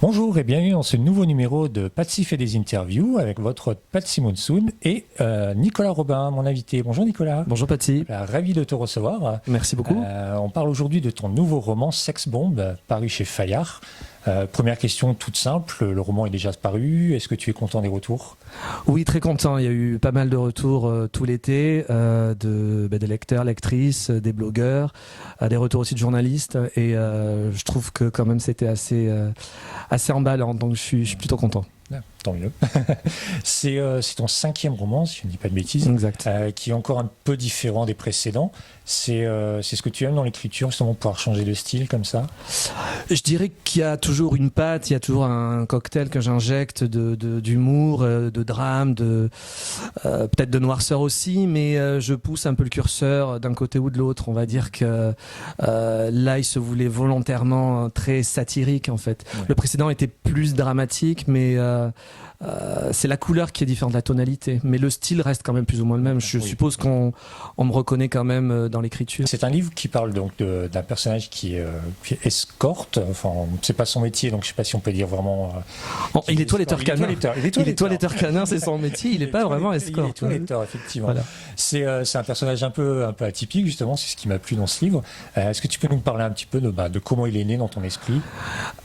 Bonjour et bienvenue dans ce nouveau numéro de Patsy fait des interviews avec votre hôte Patsy Monsoon et Nicolas Robin, mon invité. Bonjour Nicolas. Bonjour Patsy. Ravi de te recevoir. Merci beaucoup. On parle aujourd'hui de ton nouveau roman Sex Bomb, paru chez Fayard. Première question toute simple, le roman est déjà paru, est-ce que tu es content des retours ? Oui, très content, il y a eu pas mal de retours tout l'été, des lecteurs, lectrices, des blogueurs, des retours aussi de journalistes, et je trouve que quand même c'était assez emballant, donc je suis plutôt content. Tant mieux. C'est ton 5e roman, si je ne dis pas de bêtises, exact. Qui est encore un peu différent des précédents. C'est ce que tu aimes dans l'écriture, justement, pouvoir changer de style comme ça ? Je dirais qu'il y a toujours une patte, il y a toujours un cocktail que j'injecte d'humour, de drame, peut-être de noirceur aussi, mais je pousse un peu le curseur d'un côté ou de l'autre. On va dire que là, il se voulait volontairement très satirique, en fait. Ouais. Le précédent était plus dramatique, mais c'est la couleur qui est différente, la tonalité, mais le style reste quand même plus ou moins le même. Je suppose qu'on me reconnaît quand même dans l'écriture. C'est un livre qui parle donc d'un personnage qui est escorte. Enfin, c'est pas son métier, donc je sais pas si on peut dire vraiment. Il est toiletteur canin. Il est toiletteur canin, c'est son métier. Il est pas vraiment escorte. Il est toiletteur, effectivement. Voilà. C'est un personnage un peu atypique, justement. C'est ce qui m'a plu dans ce livre. Est-ce que tu peux nous parler un petit peu de comment il est né dans ton esprit ?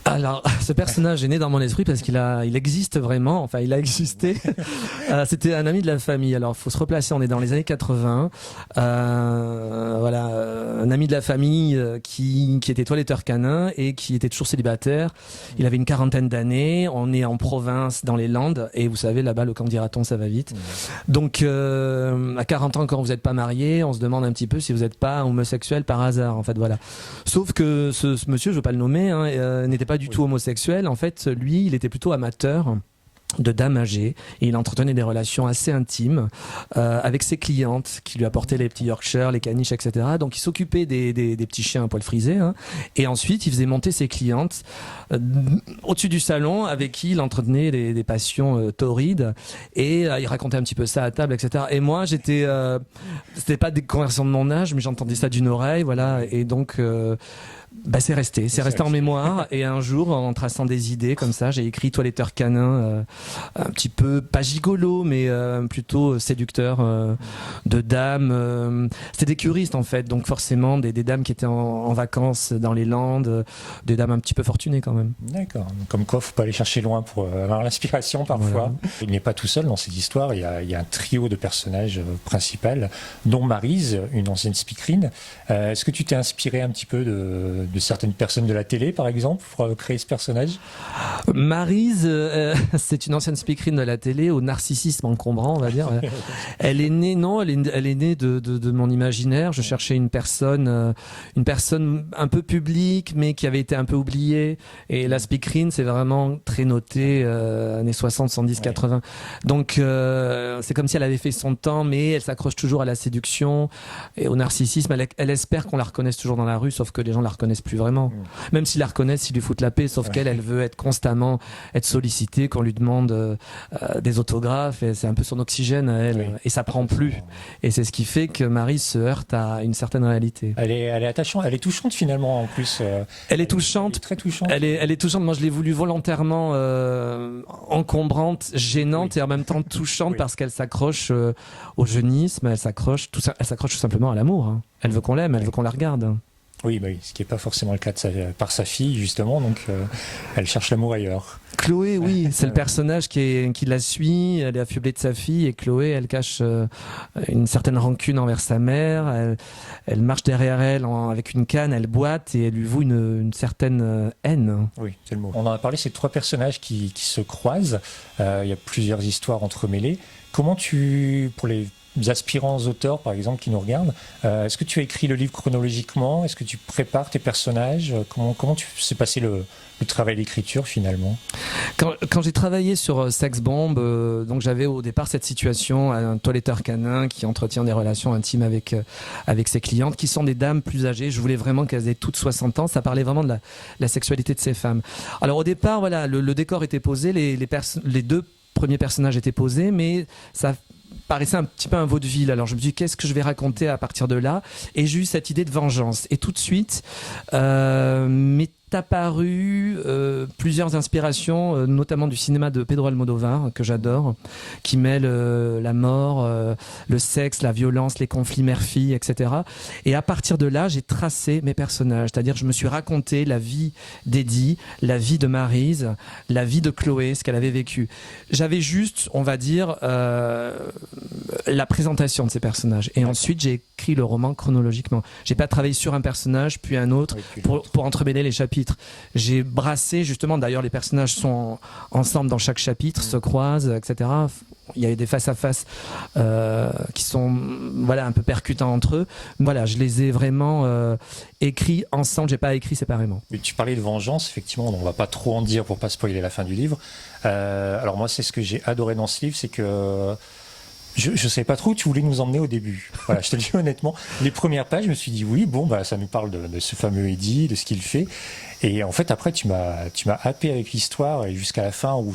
Alors, ce personnage est né dans mon esprit parce il existe vraiment. Enfin, il a existé. C'était un ami de la famille. Alors, faut se replacer. On est dans les années 80. Un ami de la famille qui était toiletteur canin et qui était toujours célibataire. Il avait une 40aine d'années. On est en province, dans les Landes. Et vous savez, là-bas, le candidaton, ça va vite. Donc, à 40 ans, quand vous n'êtes pas marié, on se demande un petit peu si vous n'êtes pas homosexuel par hasard. En fait, voilà. Sauf que ce monsieur, je ne veux pas le nommer, n'était pas du tout homosexuel. En fait, lui, il était plutôt amateur de dames âgées et il entretenait des relations assez intimes avec ses clientes qui lui apportaient les petits Yorkshire, les caniches, etc. Donc il s'occupait des petits chiens à poil frisé et ensuite il faisait monter ses clientes au-dessus du salon avec qui il entretenait des passions torrides et il racontait un petit peu ça à table, etc. Et moi c'était pas des conversations de mon âge mais j'entendais ça d'une oreille, voilà, et donc c'est resté en mémoire. Et un jour, en traçant des idées comme ça, j'ai écrit Toiletteur canin, un petit peu pas gigolo, mais plutôt séducteur de dames. C'était des curistes en fait, donc forcément des dames qui étaient en vacances dans les Landes, des dames un petit peu fortunées quand même. D'accord. Comme quoi, faut pas aller chercher loin pour avoir l'inspiration parfois. Voilà. Il n'est pas tout seul dans cette histoire. Il y a un trio de personnages principaux, dont Maryse, une ancienne speakerine. Est-ce que tu t'es inspiré un petit peu de certaines personnes de la télé, par exemple, pour créer ce personnage ? Maryse, c'est une ancienne speakerine de la télé au narcissisme encombrant, on va dire. Elle est née, elle est née de mon imaginaire. Je cherchais une personne un peu publique, mais qui avait été un peu oubliée. Et la speakerine, c'est vraiment très noté, années 60, 70, 80. Donc, c'est comme si elle avait fait son temps, mais elle s'accroche toujours à la séduction et au narcissisme. Elle espère qu'on la reconnaisse toujours dans la rue, sauf que les gens la reconnaissent plus vraiment. Même s'ils la reconnaissent, ils lui foutent la paix, sauf qu'elle veut être constamment sollicitée, qu'on lui demande des autographes, et c'est un peu son oxygène à elle, et ça prend plus. Et c'est ce qui fait que Marie se heurte à une certaine réalité. Elle est attachante, elle est touchante finalement en plus. Elle est touchante. Elle est très touchante. Elle est touchante. Moi, je l'ai voulu volontairement encombrante, gênante et en même temps touchante parce qu'elle s'accroche au jeunisme, elle s'accroche tout simplement à l'amour. Elle veut qu'on l'aime, elle veut qu'on la regarde. Oui, ce qui n'est pas forcément le cas par sa fille, justement, donc elle cherche l'amour ailleurs. Chloé, oui, c'est le personnage qui la suit, elle est affublée de sa fille, et Chloé, elle cache une certaine rancune envers sa mère, elle marche derrière elle avec une canne, elle boite, et elle lui voue une certaine haine. Oui, c'est le mot. On en a parlé, c'est 3 personnages qui se croisent, il y a plusieurs histoires entremêlées. Comment pour les aspirants auteurs, par exemple, qui nous regardent, est-ce que tu as écrit le livre chronologiquement ? Est-ce que tu prépares tes personnages ? Comment s'est passé le travail d'écriture finalement ? Quand j'ai travaillé sur Sex Bomb, donc j'avais au départ cette situation, un toiletteur canin qui entretient des relations intimes avec ses clientes, qui sont des dames plus âgées. Je voulais vraiment qu'elles aient toutes 60 ans. Ça parlait vraiment de la sexualité de ces femmes. Alors au départ, voilà, le décor était posé, les 2 premiers personnages étaient posés, mais ça paraissait un petit peu un vaudeville. Alors je me dis qu'est-ce que je vais raconter à partir de là, et j'ai eu cette idée de vengeance, et tout de suite mes apparu plusieurs inspirations, notamment du cinéma de Pedro Almodóvar, que j'adore, qui mêle la mort, le sexe, la violence, les conflits mère-fille, etc. Et à partir de là, j'ai tracé mes personnages, c'est-à-dire je me suis raconté la vie d'Eddie, la vie de Maryse, la vie de Chloé, ce qu'elle avait vécu. J'avais juste, on va dire, la présentation de ces personnages. Et ensuite, j'ai écrit le roman chronologiquement. J'ai pas travaillé sur un personnage, puis un autre, pour entremêler les chapitres. J'ai brassé, justement, d'ailleurs, les personnages sont ensemble dans chaque chapitre, se croisent, etc. Il y a des face-à-face qui sont voilà, un peu percutants entre eux. Voilà, je les ai vraiment écrits ensemble, j'ai pas écrit séparément. Mais tu parlais de vengeance, effectivement, on va pas trop en dire pour pas spoiler la fin du livre. Alors moi, c'est ce que j'ai adoré dans ce livre, c'est que je ne savais pas trop où tu voulais nous emmener au début. Voilà, je te le dis honnêtement. Les premières pages, je me suis dit oui, bon, bah, ça nous parle de ce fameux Eddie, de ce qu'il fait. Et en fait, après, tu m'as happé avec l'histoire et jusqu'à la fin où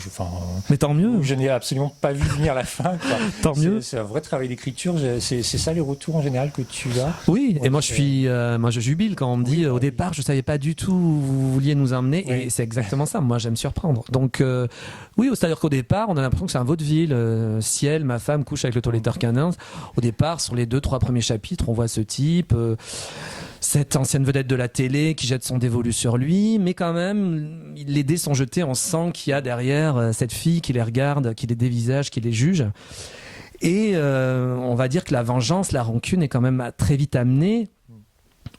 mais tant mieux. Je n'ai absolument pas vu venir la fin, quoi. Tant mieux. C'est un vrai travail d'écriture. C'est ça les retours en général que tu as. Oui, et moi je jubile quand on me dit au départ, je savais pas du tout où vous vouliez nous emmener, et c'est exactement ça. Moi, j'aime surprendre. Donc oui, c'est-à-dire qu'au départ, on a l'impression que c'est un vaudeville. Ciel, ma femme couche avec le toiletteur canin. Au départ, sur les 2-3 premiers chapitres, on voit ce type. Cette ancienne vedette de la télé qui jette son dévolu sur lui, mais quand même, les dés sont jetés, on sent qu'il y a derrière cette fille qui les regarde, qui les dévisage, qui les juge. Et on va dire que la vengeance, la rancune est quand même très vite amenée.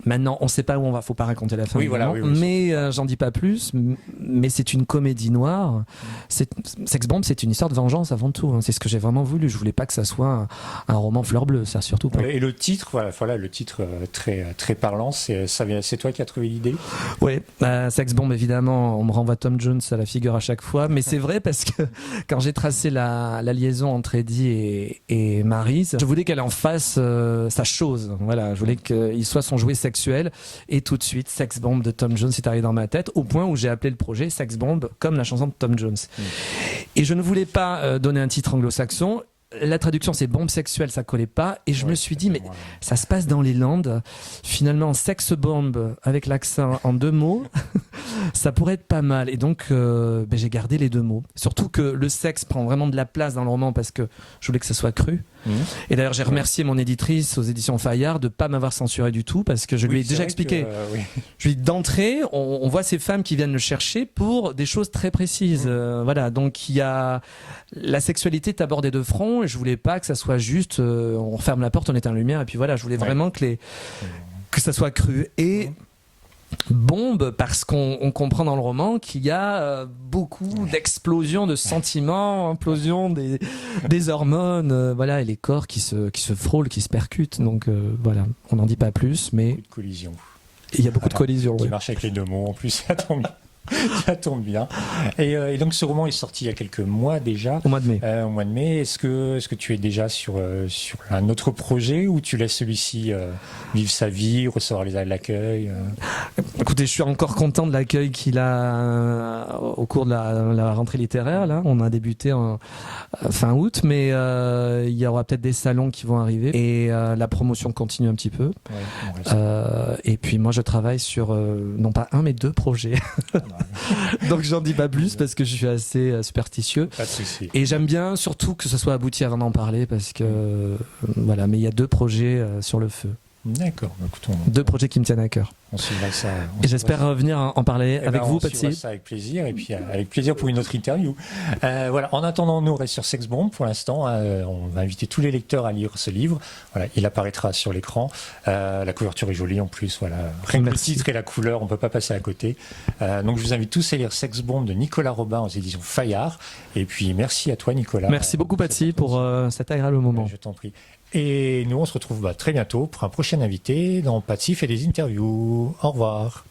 Maintenant, on ne sait pas où on va, faut pas raconter la fin. Oui, voilà, mais j'en dis pas plus. Mais c'est une comédie noire. Sex Bomb, c'est une histoire de vengeance avant tout. C'est ce que j'ai vraiment voulu. Je voulais pas que ça soit un roman fleur bleue, ça surtout pas. Et le titre, voilà, le titre très très parlant. C'est toi qui as trouvé l'idée. Oui, Sex Bomb, évidemment, on me renvoie Tom Jones à la figure à chaque fois. Mais c'est vrai parce que quand j'ai tracé la liaison entre Eddie et Maryse, je voulais qu'elle en fasse sa chose. Voilà, je voulais qu'il soit son jouet sexuel, et tout de suite Sex Bomb de Tom Jones est arrivé dans ma tête, au point où j'ai appelé le projet Sex Bomb comme la chanson de Tom Jones. Et je ne voulais pas donner un titre anglo-saxon. La traduction c'est bombe sexuelle, ça collait pas, et je me suis dit mais ça se passe dans les Landes, finalement sex bomb avec l'accent en 2 mots ça pourrait être pas mal, et donc j'ai gardé les 2 mots, surtout que le sexe prend vraiment de la place dans le roman parce que je voulais que ce soit cru. Et d'ailleurs j'ai remercié mon éditrice aux éditions Fayard de pas m'avoir censuré du tout, parce que je lui ai déjà expliqué je lui ai dit d'entrée, on voit ces femmes qui viennent le chercher pour des choses très précises. Voilà, donc il y a la sexualité est abordée de front, et je voulais pas que ça soit juste on ferme la porte, on éteint la lumière, et puis voilà, je voulais vraiment que ça soit cru. Et bombe parce qu'on comprend dans le roman qu'il y a beaucoup d'explosions de sentiments, implosion des hormones, voilà, et les corps qui se frôlent, qui se percutent. Donc voilà, on n'en dit pas plus, mais beaucoup de collisions. Il y a beaucoup de collisions. Qui marche avec les 2 mots en plus, ça tombe bien. Ça tombe bien. Et donc ce roman est sorti il y a quelques mois déjà. Au mois de mai. Au mois de mai. Est-ce que tu es déjà sur un autre projet, ou tu laisses celui-ci vivre sa vie, recevoir l'accueil Écoutez, je suis encore content de l'accueil qu'il a au cours de la rentrée littéraire. Là, on a débuté en fin août, mais il y aura peut-être des salons qui vont arriver, et la promotion continue un petit peu. Et puis moi, je travaille sur non pas 1 mais 2 projets. Donc j'en dis pas plus parce que je suis assez superstitieux. Pas de souci. Et j'aime bien surtout que ce soit abouti avant d'en parler, parce que voilà, mais il y a 2 projets sur le feu. D'accord. Écoute, 2 projets qui me tiennent à cœur. On suivra ça. Et j'espère revenir en parler avec vous, Patsy. On suivra ça avec plaisir, et puis avec plaisir pour une autre interview. Voilà. En attendant, nous on reste sur Sex Bomb pour l'instant. On va inviter tous les lecteurs à lire ce livre. Voilà, il apparaîtra sur l'écran. La couverture est jolie en plus. Voilà. Rien que le titre et la couleur, on peut pas passer à côté. Donc je vous invite tous à lire Sex Bomb de Nicolas Robin aux éditions Fayard. Et puis merci à toi, Nicolas. Merci beaucoup, Patsy, pour cet agréable moment. Je t'en prie. Et nous, on se retrouve très bientôt pour un prochain invité dans Patsy fait des interviews. Au revoir.